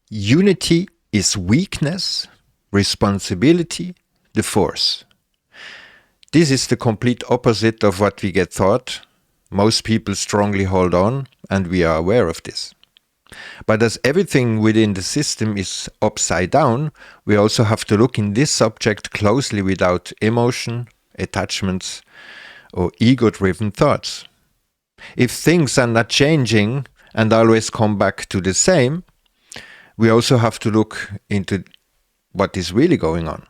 Unity is weakness, responsibility, the force. This is the complete opposite of what we get taught. Most people strongly hold on, and we are aware of this. But as everything within the system is upside down, we also have to look in this subject closely without emotion, attachments, or ego-driven thoughts. If things are not changing and always come back to the same, we also have to look into what is really going on.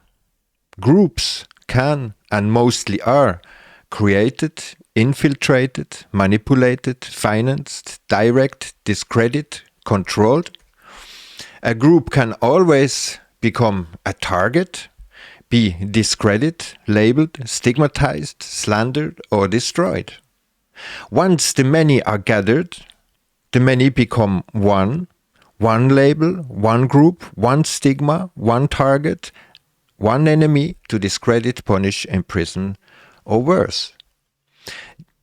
Groups can and mostly are created, infiltrated, manipulated, financed, direct, discredited, controlled. A group can always become a target, be discredited, labeled, stigmatized, slandered, or destroyed. Once the many are gathered, the many become one label, one group, one stigma, one target, one enemy to discredit, punish, imprison, or worse.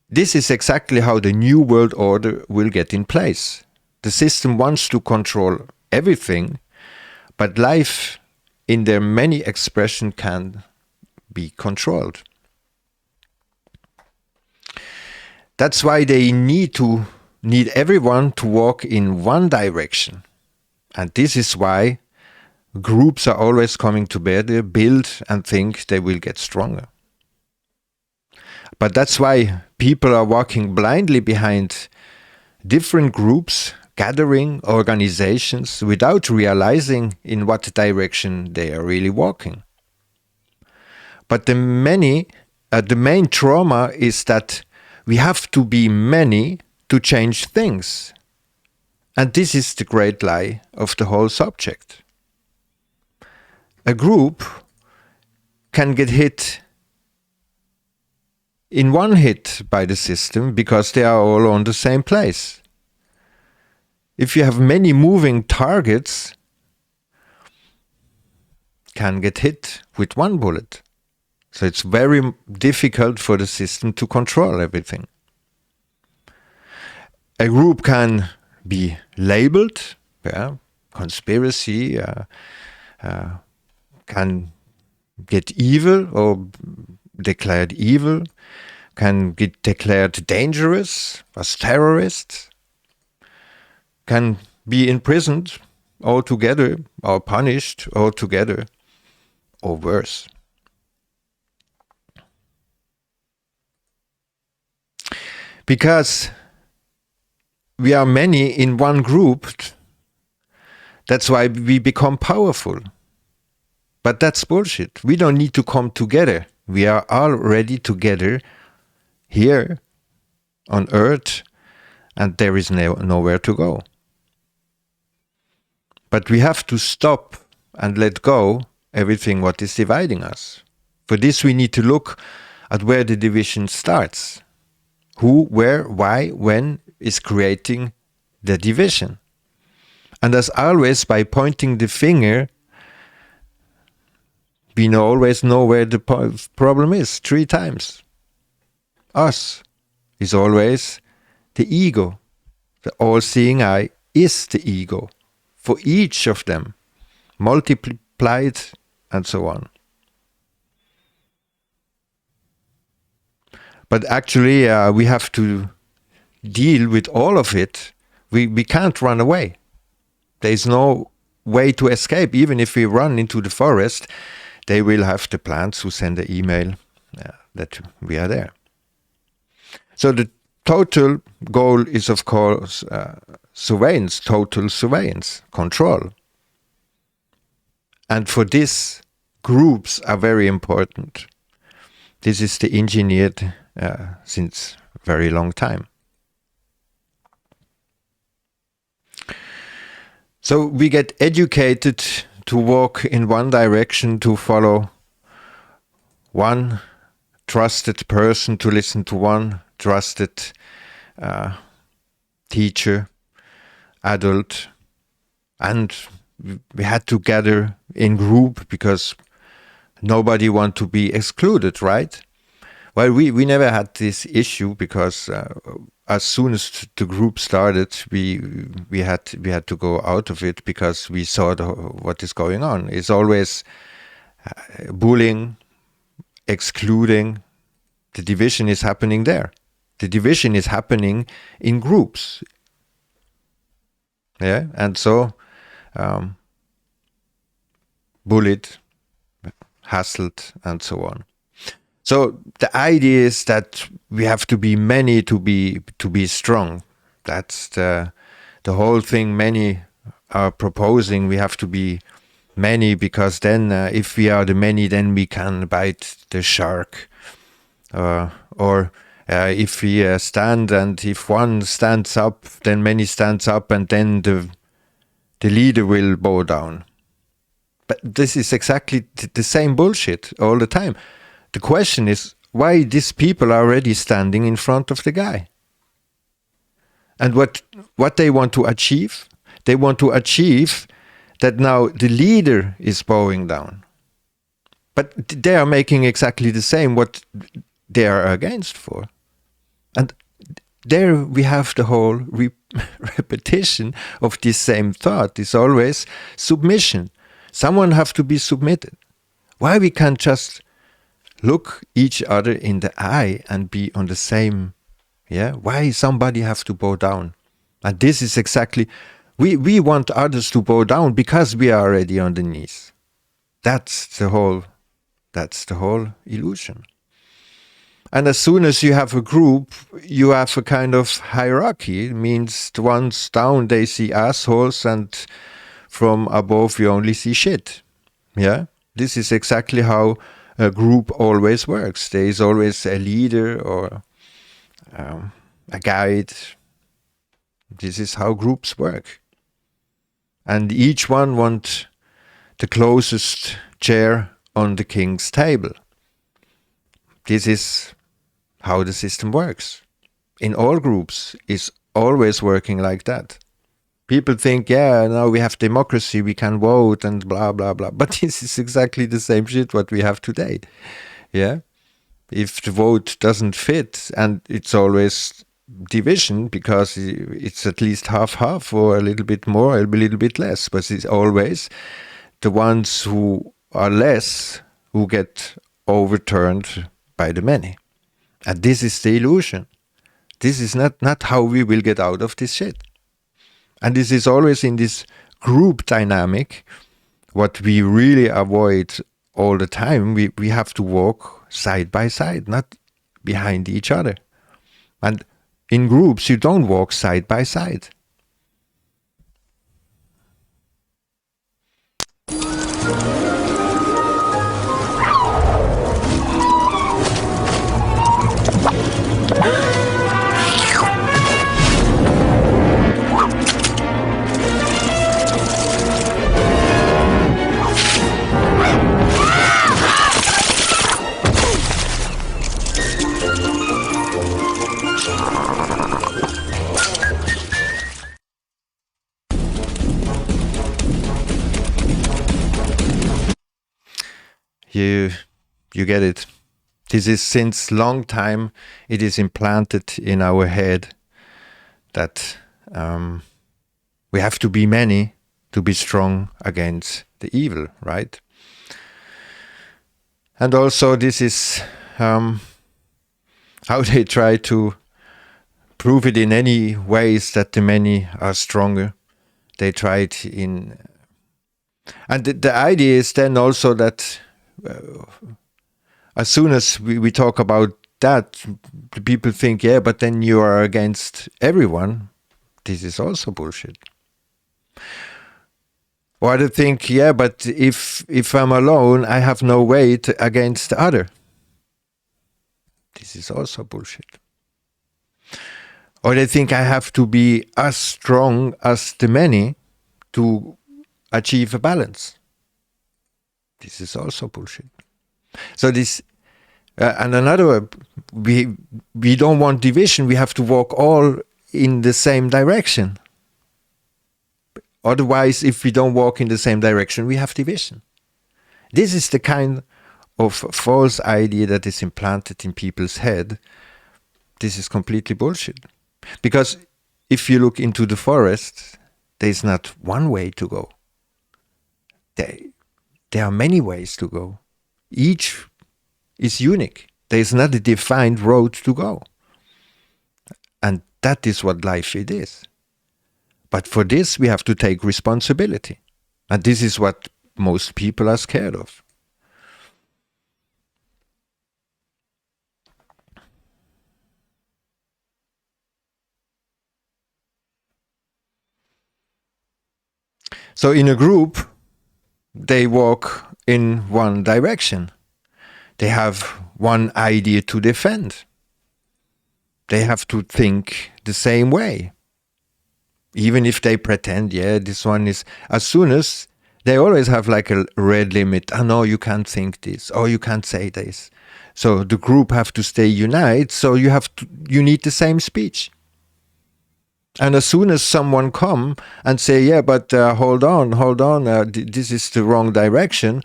This is exactly how the New World Order will get in place. The system wants to control everything, but life in their many expressions can be controlled. That's why they need everyone to walk in one direction. And this is why groups are always coming together, build, and think they will get stronger. But that's why people are walking blindly behind different groups, gathering organizations, without realizing in what direction they are really walking. But the main trauma is that we have to be many to change things. And this is the great lie of the whole subject. A group can get hit in one hit by the system because they are all on the same place. If you have many moving targets, can get hit with one bullet. So it's very difficult for the system to control everything. A group can be labeled, conspiracy, can get evil or declared evil, can get declared dangerous as terrorists, can be imprisoned altogether or punished altogether or worse. Because we are many in one group, that's why we become powerful. But that's bullshit. We don't need to come together. We are already together here on Earth, and there is nowhere to go. But we have to stop and let go everything what is dividing us. For this we need to look at where the division starts. Who, where, why, when is creating the division. And as always, by pointing the finger, we always know where the problem is 3 times. Us is always the ego. The all-seeing eye is the ego for each of them, multiplied and so on. But actually, we have to deal with all of it. We can't run away. There's no way to escape. Even if we run into the forest, they will have the plants who send an email that we are there. So the total goal is, of course, surveillance, total surveillance, control. And for this, groups are very important. This is the engineered since a very long time. So we get educated to walk in one direction, to follow one trusted person, to listen to one trusted teacher, adult, and we had to gather in group because nobody wants to be excluded, right? Well, we never had this issue because as soon as the group started, we had to go out of it because we saw what is going on. It's always bullying, excluding. The division is happening there. The division is happening in groups. Yeah, and so bullied, hassled, and so on. So the idea is that we have to be many to be strong. That's the whole thing. Many are proposing we have to be many because then if we are the many, then we can bite the shark. Or if we stand, and if one stands up, then many stands up, and then the leader will bow down. But this is exactly the same bullshit all the time. The question is why these people are already standing in front of the guy. And what they want to achieve? They want to achieve that now the leader is bowing down. But they are making exactly the same what they are against for. And there we have the whole repetition of this same thought. It's always submission. Someone have to be submitted. Why we can't just look each other in the eye and be on the same, yeah? Why somebody have to bow down? And this is exactly, we want others to bow down because we are already on the knees. That's the whole illusion. And as soon as you have a group, you have a kind of hierarchy. It means the ones down, they see assholes, and from above you only see shit. Yeah? This is exactly how a group always works. There is always a leader or a guide. This is how groups work. And each one wants the closest chair on the king's table. This is how the system works. In all groups, it's always working like that. People think, yeah, now we have democracy, we can vote and blah, blah, blah. But this is exactly the same shit what we have today. Yeah? If the vote doesn't fit, and it's always division because it's at least half-half or a little bit more, a little bit less. But it's always the ones who are less who get overturned by the many. And this is the illusion. This is not how we will get out of this shit. And this is always in this group dynamic, what we really avoid all the time. We have to walk side by side, not behind each other. And in groups, you don't walk side by side. You get it. This is since long time it is implanted in our head that we have to be many to be strong against the evil, right? And also this is how they try to prove it in any ways that the many are stronger. They try it in... And the idea is then also that as soon as we talk about that, people think, yeah, but then you are against everyone. This is also bullshit. Or they think, yeah, but if I'm alone, I have no weight against the other. This is also bullshit. Or they think I have to be as strong as the many to achieve a balance. This is also bullshit. So this, and another, we don't want division. We have to walk all in the same direction. Otherwise, if we don't walk in the same direction, we have division. This is the kind of false idea that is implanted in people's head, this is completely bullshit. Because if you look into the forest, there's not one way to go. There are many ways to go. Each is unique. There is not a defined road to go. And that is what life it is. But for this, we have to take responsibility. And this is what most people are scared of. So in a group, they walk in one direction. They have one idea to defend. They have to think the same way. Even if they pretend, yeah, this one is, as soon as they always have like a red limit. Oh no, you can't think this. Oh, you can't say this. So the group have to stay united. So you need the same speech. And as soon as someone come and say, yeah, but hold on, this is the wrong direction,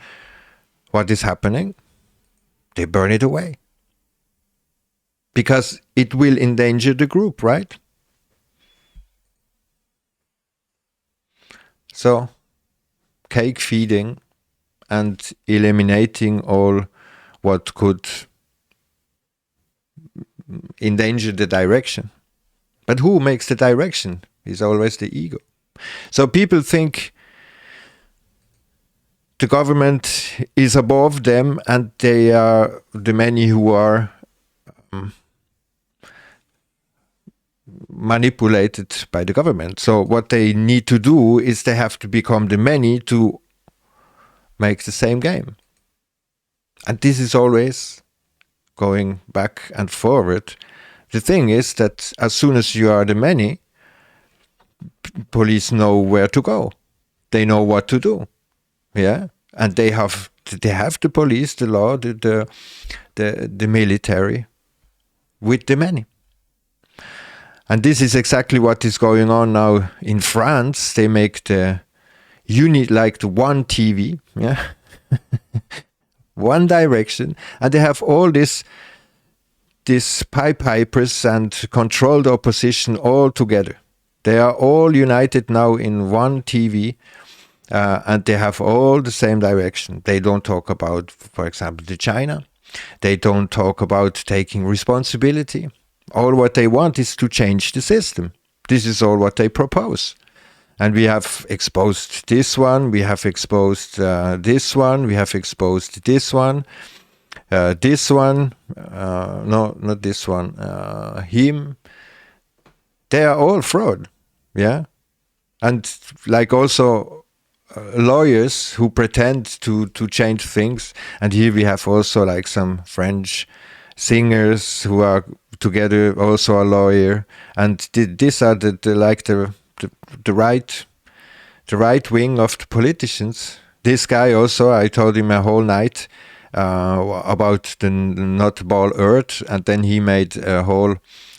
what is happening? They burn it away. Because it will endanger the group, right? So, cake feeding and eliminating all what could endanger the direction. But who makes the direction? Is always the ego. So people think the government is above them and they are the many who are manipulated by the government. So what they need to do is they have to become the many to make the same game. And this is always going back and forward. The thing is that as soon as you are the many, police know where to go. They know what to do. Yeah, and they have the police, the law, the military, with the many. And this is exactly what is going on now in France. They make the like the one TV, yeah, one direction, and they have all these Pied Pipers and controlled opposition all together. They are all united now in one TV, and they have all the same direction. They don't talk about, for example, the China. They don't talk about taking responsibility. All what they want is to change the system. This is all what they propose. And we have exposed this one, we have exposed this one, we have exposed this one. This one, no, not this one, him, they are all fraud, yeah? And like also lawyers who pretend to change things. And here we have also like some French singers who are together, also a lawyer. And these are the right wing of the politicians. This guy also, I told him a whole night, about the not ball Earth, and then he made a whole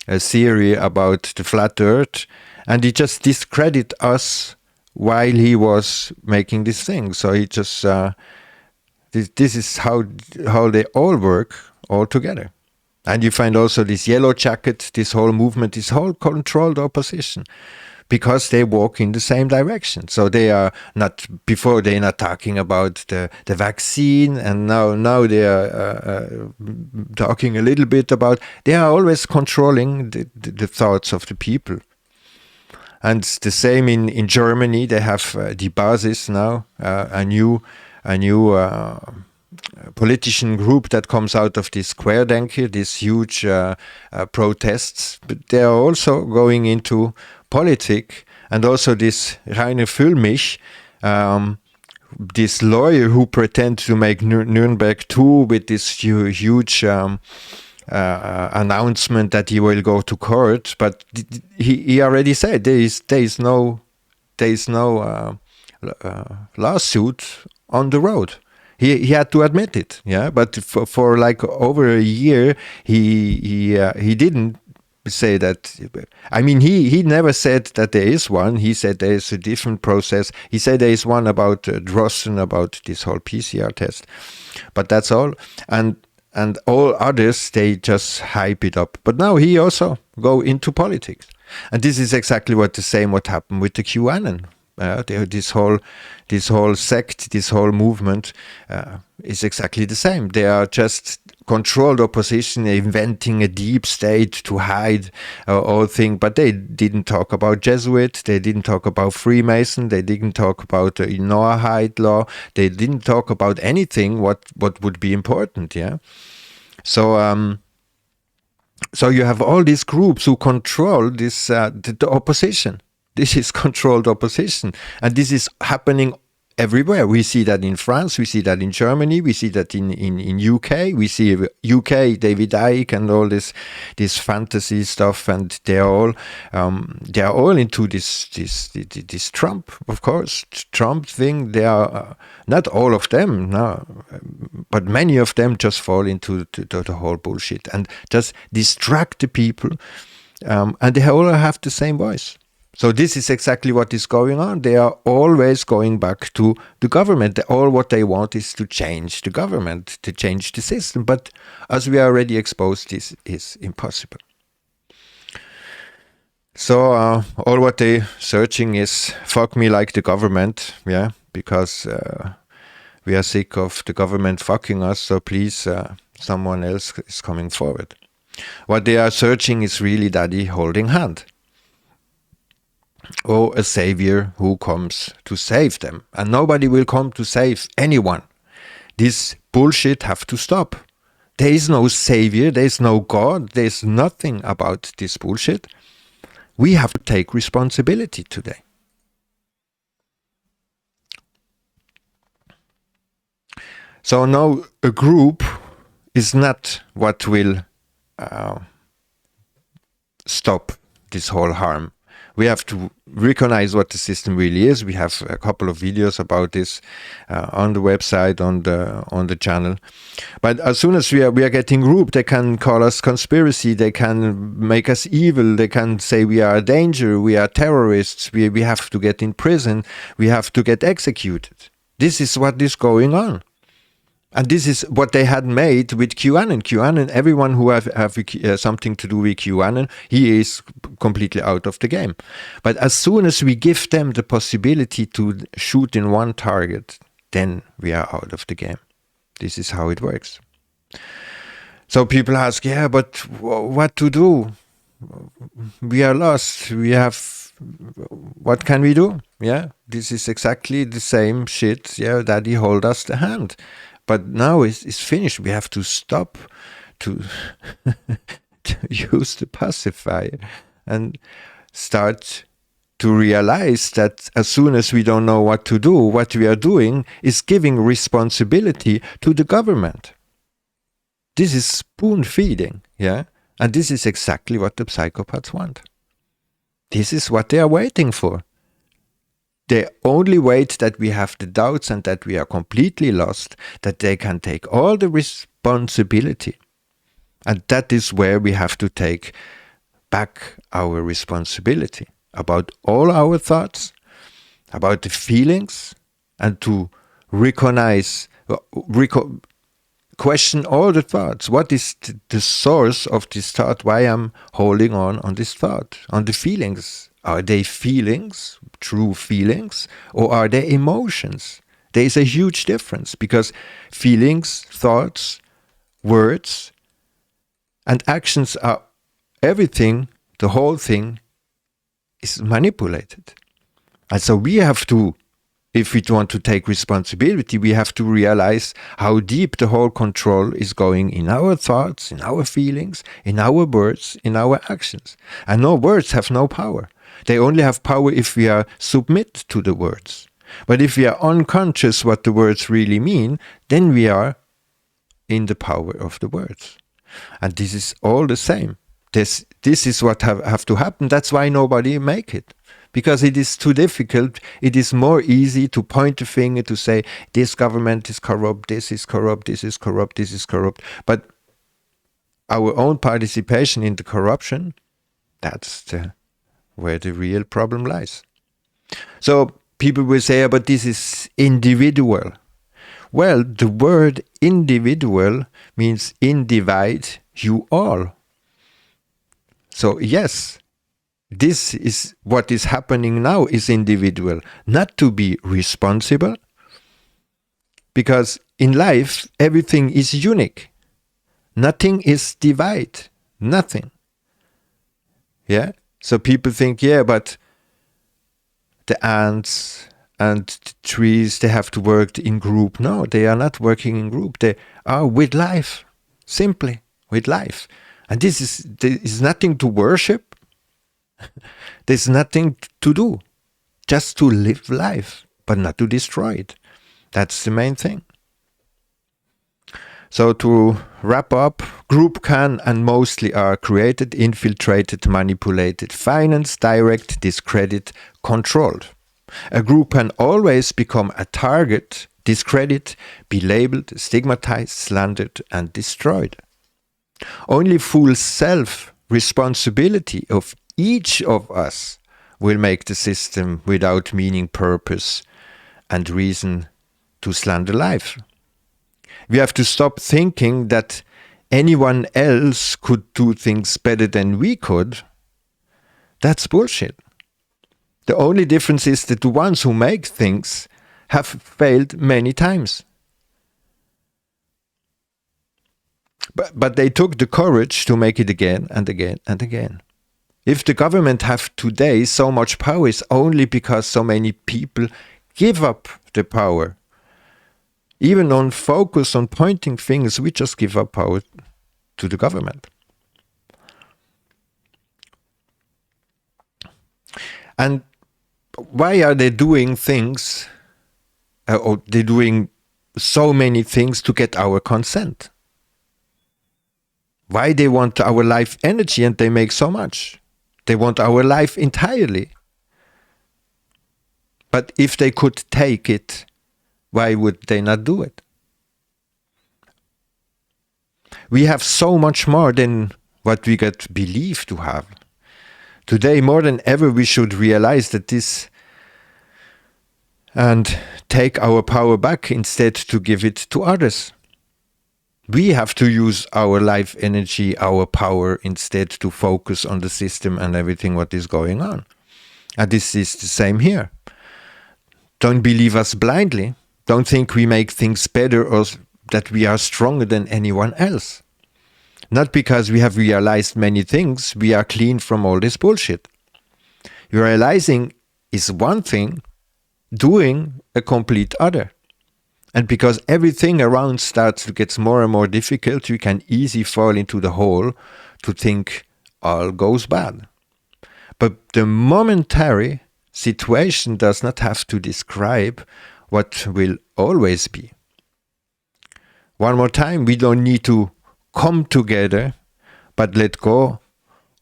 theory about the flat Earth, and he just discredit us while he was making this thing. So he just this is how they all work all together. And you find also this yellow jacket, this whole movement, this whole controlled opposition, because they walk in the same direction. So they are not, before they're not talking about the vaccine, and now they are talking a little bit about, they are always controlling the thoughts of the people. And the same in Germany, they have the Basis now, a new politician group that comes out of this Querdenker, these huge protests, but they are also going into politics, and also this Rainer Füllmich, this lawyer who pretends to make Nuremberg 2 with this huge announcement that he will go to court, but he already said there is no lawsuit on the road. He had to admit it, yeah. But for like over a year, he didn't say that. I mean, he never said that there is one. He said there is a different process. He said there is one about Drosten, about this whole PCR test, but that's all. And all others, they just hype it up. But now he also go into politics, and this is exactly what happened with the QAnon. This whole sect, this whole movement is exactly the same. They are just controlled opposition, inventing a deep state to hide all things. But they didn't talk about Jesuit. They didn't talk about Freemason. They didn't talk about the Noahide law. They didn't talk about anything what would be important. Yeah. So so you have all these groups who control this the opposition. This is controlled opposition, and this is happening everywhere. We see that in France, we see that in Germany, we see that in UK, we see UK, David Icke and all this fantasy stuff, and they are all into this Trump, of course, Trump thing. They are not all of them, no, but many of them just fall into the whole bullshit and just distract the people, and they all have the same voice. So this is exactly what is going on. They are always going back to the government. All what they want is to change the government, to change the system. But as we are already exposed, this is impossible. So all what they searching is fuck me like the government, yeah, because we are sick of the government fucking us. So please, someone else is coming forward. What they are searching is really daddy holding hand. Or a savior who comes to save them. And nobody will come to save anyone. This bullshit have to stop. There is no savior, there is no God, there is nothing about this bullshit. We have to take responsibility today. So now a group is not what will stop this whole harm. We have to recognize what the system really is. We have a couple of videos about this on the website, on the channel. But as soon as we are getting group, they can call us conspiracy. They can make us evil. They can say we are a danger. We are terrorists. We have to get in prison. We have to get executed. This is what is going on. And this is what they had made with QAnon. QAnon, everyone who have something to do with QAnon, he is completely out of the game. But as soon as we give them the possibility to shoot in one target, then we are out of the game. This is how it works. So people ask, yeah, but what to do? We are lost. What can we do? Yeah, this is exactly the same shit. Yeah, Daddy hold us the hand. But now it's finished. We have to stop to use the pacifier and start to realize that as soon as we don't know what to do, what we are doing is giving responsibility to the government. This is spoon feeding, yeah? And this is exactly what the psychopaths want. This is what they are waiting for. They only wait that we have the doubts and that we are completely lost, that they can take all the responsibility. And that is where we have to take back our responsibility about all our thoughts, about the feelings, and to recognize, question all the thoughts. What is the source of this thought? Why I'm holding on this thought, on the feelings? Are they feelings, true feelings, or are they emotions? There is a huge difference because feelings, thoughts, words, and actions are everything, the whole thing is manipulated. And so we have to, if we want to take responsibility, we have to realize how deep the whole control is going in our thoughts, in our feelings, in our words, in our actions. And no words have no power. They only have power if we are submit to the words. But if we are unconscious what the words really mean, then we are in the power of the words. And this is all the same. This is what have to happen. That's why nobody make it. Because it is too difficult. It is more easy to point the finger to say, this government is corrupt, this is corrupt, this is corrupt, this is corrupt. But our own participation in the corruption That's where the real problem lies. So people will say, but this is individual. Well, the word individual means in divide you all. So yes, this is what is happening now is individual, not to be responsible. Because in life, everything is unique. Nothing is divide. Nothing. Yeah? So people think, yeah, but the ants and the trees, they have to work in group. No, they are not working in group. They are with life. Simply with life. And there is nothing to worship. There's nothing to do. Just to live life, but not to destroy it. That's the main thing. So to wrap up, group can and mostly are created, infiltrated, manipulated, financed, direct, discredit, controlled. A group can always become a target, discredit, be labeled, stigmatized, slandered, and destroyed. Only full self-responsibility of each of us will make the system without meaning, purpose, and reason to slander life. We have to stop thinking that anyone else could do things better than we could. That's bullshit. The only difference is that the ones who make things have failed many times. But they took the courage to make it again and again and again. If the government have today so much power, it's only because so many people give up the power. Even on focus on pointing fingers, we just give up power to the government. And why are they doing things, or they're doing so many things to get our consent? Why they want our life energy and they make so much? They want our life entirely. But if they could take it, why would they not do it? We have so much more than what we get believed to have. Today, more than ever, we should realize that this and take our power back instead to give it to others. We have to use our life energy, our power, instead to focus on the system and everything what is going on. And this is the same here. Don't believe us blindly. Don't think we make things better or that we are stronger than anyone else. Not because we have realized many things, we are clean from all this bullshit. Realizing is one thing, doing a complete other. And because everything around starts to get more and more difficult, you can easily fall into the hole to think all goes bad. But the momentary situation does not have to describe what will always be. One more time, we don't need to come together, but let go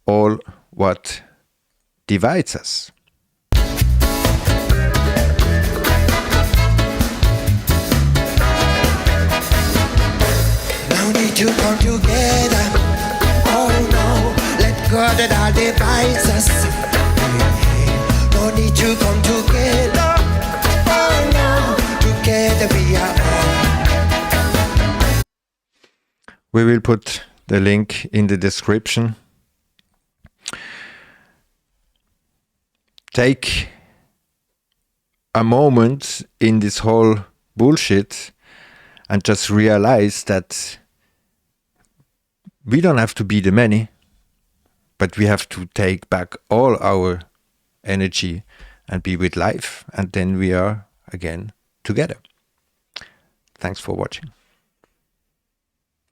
all what divides us. No need to come together. Oh no, let go that all divides us. No need to come together. Oh no, together we are all. We will put the link in the description. Take a moment in this whole bullshit and just realize that we don't have to be the many, but we have to take back all our energy and be with life, and then we are again together. Thanks for watching.